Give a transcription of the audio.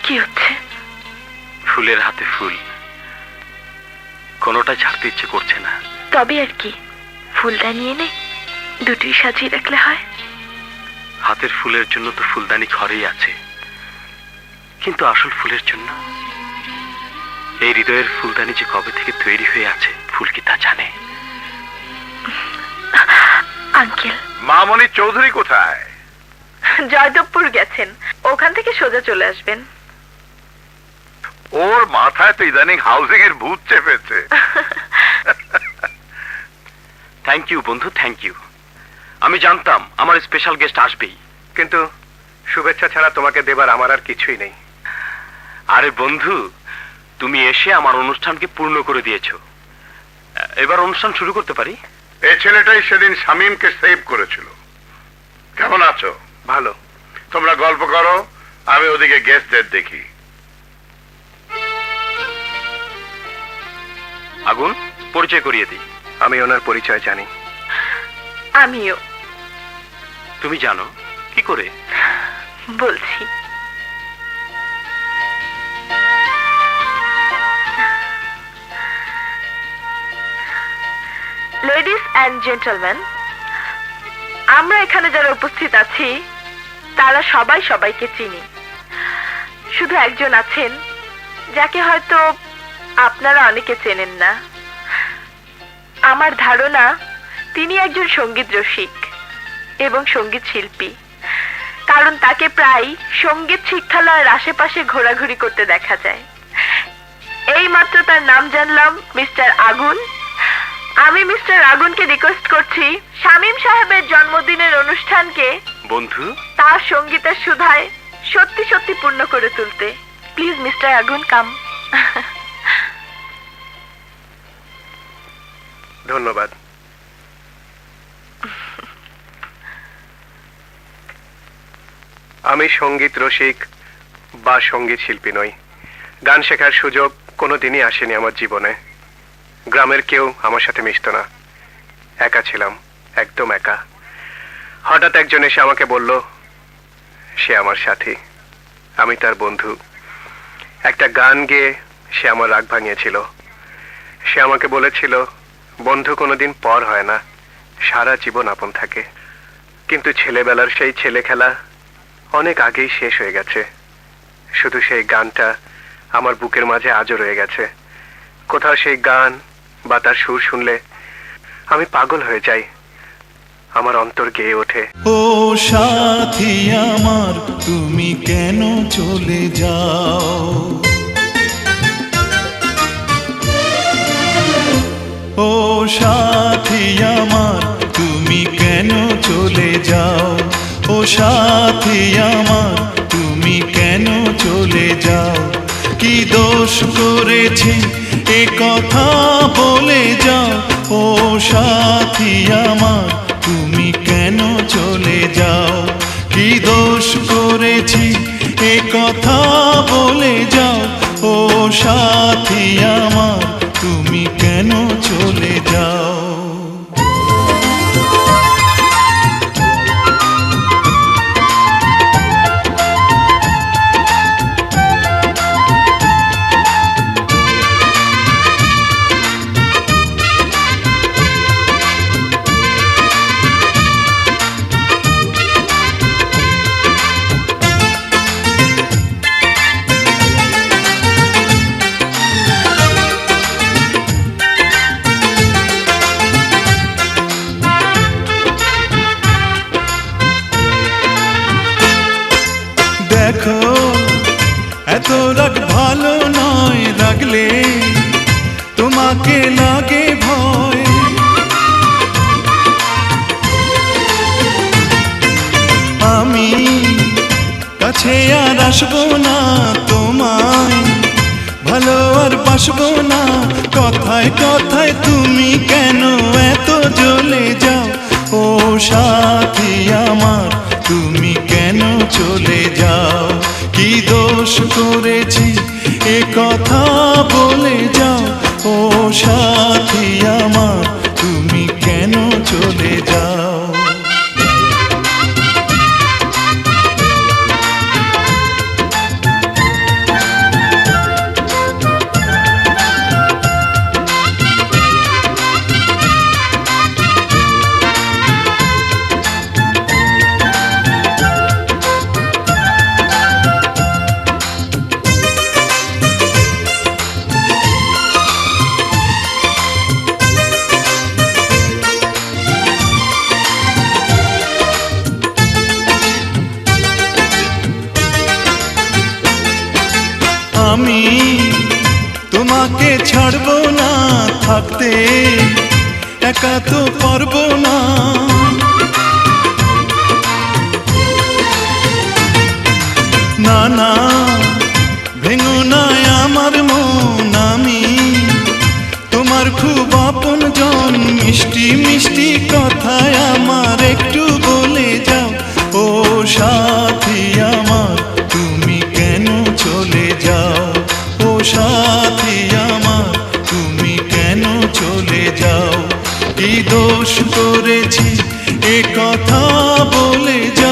কি হচ্ছে? ফুলের হাতে ফুল, কোনোটা ছাড়তে ইচ্ছে করছে না। তবে আর কি, ফুলদানি এনে দুটোই সাজিয়ে রাখলে হয়। হাতের ফুলের জন্য তো ফুলদানি ঘরেই আছে, কিন্তু আসল ফুলের জন্য এই হৃদয়ের ফুলদানি যে কবে থেকে তৈরি হয়ে আছে, ফুল কি তা জানে? আঙ্কেল, মামনি চৌধুরী কোথায়? জয়দেবপুর গেছেন, ওখান থেকে সোজা চলে আসবেন। ওর মাথায় তো ইদানিং হাউজিং এর ভূত চেপেছে। থ্যাংক ইউ বন্ধু, থ্যাংক ইউ। আমি জানতাম আমার স্পেশাল গেস্ট আসবেই, কিন্তু শুভেচ্ছা ছাড়া তোমাকে দেবার আমার আর কিছুই নেই। আরে বন্ধু, তুমি এসে আমার অনুষ্ঠানকে পূর্ণ করে দিয়েছো। এবার অনুষ্ঠান শুরু করতে পারি? এই ছেলেটাই সেদিন শামীমকে সেভ করেছিল। কেমন আছো? ভালো। তোমরা গল্প করো, আমি ওদিকে গেস্টদের দেখি। আগুন, পরিচয় করিয়ে দিই। আমি ওনার পরিচয় জানি। আমিও। তুমি জানো কি করে? বলছি। লেডিস অ্যান্ড জেন্টলম্যান, আমরা এখানে যারা উপস্থিত আছি তারা সবাই সবাইকে চিনি। শুধু একজন আছেন যাকে হয়তো আপনারা অনেকে চেনেন না। আমার ধারণা তিনি একজন সঙ্গীত রসিক এবং সঙ্গীত শিল্পী, কারণ তাকে প্রায় সঙ্গীত শিক্ষালয়ের আশেপাশে ঘোরাঘুরি করতে দেখা যায়। এই মাত্র তার নাম জানলাম, মিস্টার আগুন। আমি মিস্টার আগুনকে রিকোয়েস্ট করছি শামীম সাহেবের জন্মদিনের অনুষ্ঠানকে বন্ধু তার সঙ্গীতের সুধায় সত্যি সত্যি পূর্ণ করে তুলতে। প্লিজ মিস্টার আগুন, কাম। ধন্যবাদ। আমি সঙ্গীত রসিক বা সঙ্গীত শিল্পী নই। গান শেখার সুযোগ কোনোদিনই আসেনি আমার জীবনে। গ্রামের কেউ আমার সাথে মিশতো না, একা ছিলাম, একদম একা। হঠাৎ একজন এসে আমাকে বলল সে আমার সাথী, আমি তার বন্ধু। একটা গান গেয়ে সে আমার রাগ ভাঙিয়েছিল। সে আমাকে বলেছিল, বন্ধু কোনোদিন পর হয় না, সারা জীবন আপন থাকে। কিন্তু ছেলেবেলার সেই ছেলে খেলা অনেক আগেই শেষ হয়ে গেছে। শুধু সেই গানটা আমার বুকের মাঝে আজও রয়ে গেছে। কোথাও সেই গান বা তার সুর শুনলে আমি পাগল হয়ে যাই, আমার অন্তর গেয়ে ওঠে। ও সাথী আমার, তুমি কেন চলে যাও? ও সাথী আমার, তুমি কেন চলে যাও? ও সাথী আমার, তুমি কেন চলে যাও? কি দোষ করেছি এ কথা বলে যাও? ও সাথী আমার, তুমি কেন চলে যাও? কি দোষ করেছি এ কথা বলে যাও? ও সাথী আমার, তুমি কেন চলে যাও? দেখো এত রাগ ভালো নয়, রাগলে তোমাকে লাগে ভয়। আমি কাছে আর আসবো না, তোমায় ভালো আর বাসবো না। কথায় কথায় তুমি কেন এত জ্বলে যাও? ও সাথী আমার, তুমি কেন চলে যাও? কি দোষ করেছি এ কথা বলে যাও? ও সাথী আমার, তুমি কেন চলে যাও? আমি তোমাকে ছাড়বো না, থাকতে একা তো পারবো না। না না ভেঙো না আমার মন, আমি তোমার খুব আপন জন। মিষ্টি মিষ্টি কথায় আমার একটু বলে যাও, ও সাথী আমার তুমি কেন চলে যাও, ও সাথী আমার তুমি কেন চলে যাও। কি দোষ করেছি এ কথা বলে যাও।